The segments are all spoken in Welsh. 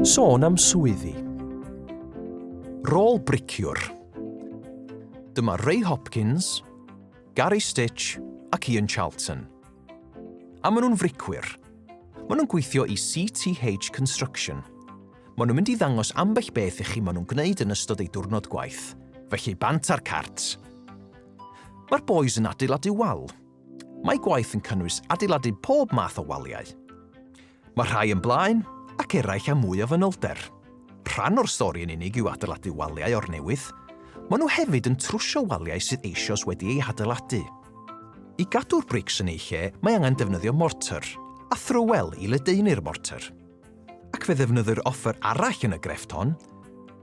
Sôn am swyddi. Rôl Briciwr. Dyma Ray Hopkins, Gary Stitch ac Ian Charlton. A maen nhw'n fricwyr. Maen nhw'n gweithio i CTH Construction. Maen nhw'n mynd i ddangos ambell beth i chi maen nhw'n gwneud yn ystod ei diwrnod gwaith, felly bant ar carts. Mae'r boys yn adeiladu wal. Mae gwaith yn cynnwys adeiladu pob math o waliau. Mae rhai yn blaen ac eraill am mwy o fanylder. Rhan o'r stori yn unig yw adeiladu waliau o'r newydd. Maen nhw hefyd yn trwsio waliau sydd eisoes wedi ei adeiladu. I gadw'r brics yn ei lle, mae angen defnyddio mortar a thrywel i ledaenu'r mortar. Ac fe ddefnyddir offer arall yn y grefft hon,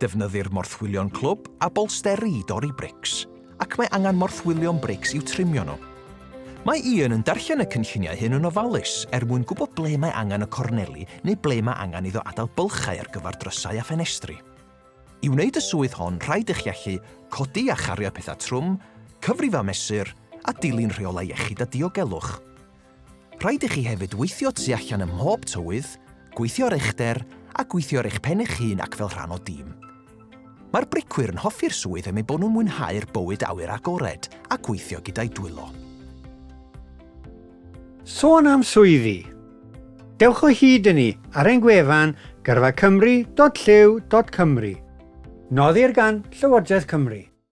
defnyddir morthwylion clwb a bolsteri i dorri brics, ac mae angen morthwylion brics i'w trimio nhw. Mae Ian yn darllen y cynlluniau hyn yn ofalus mwyn gwybod ble mae angen y corneli neu ble mae angen iddo adael bylchau ar gyfer drysau a ffenestri. I wneud y swydd hon, rhaid eich iallu codi a chario pethau trwm, cyfrif a mesur a dilyn rheolau iechyd a diogelwch. Rhaid eich chi hefyd weithio tu allan ym mhob tywydd, gweithio'r uchder a gweithio'r eich pen eich hun ac fel rhan o dîm. Mae'r bricwyr yn hoffi'r swydd am eu bod nhw'n mwynhau'r bywyd awyr agored a gweithio gyda'i dwylo. Sôn am swyddi. Dewch o hyd i ni ar ein gwefan gyrfa cymru.lliw.cymru. Noddir gan Llywodraeth Cymru.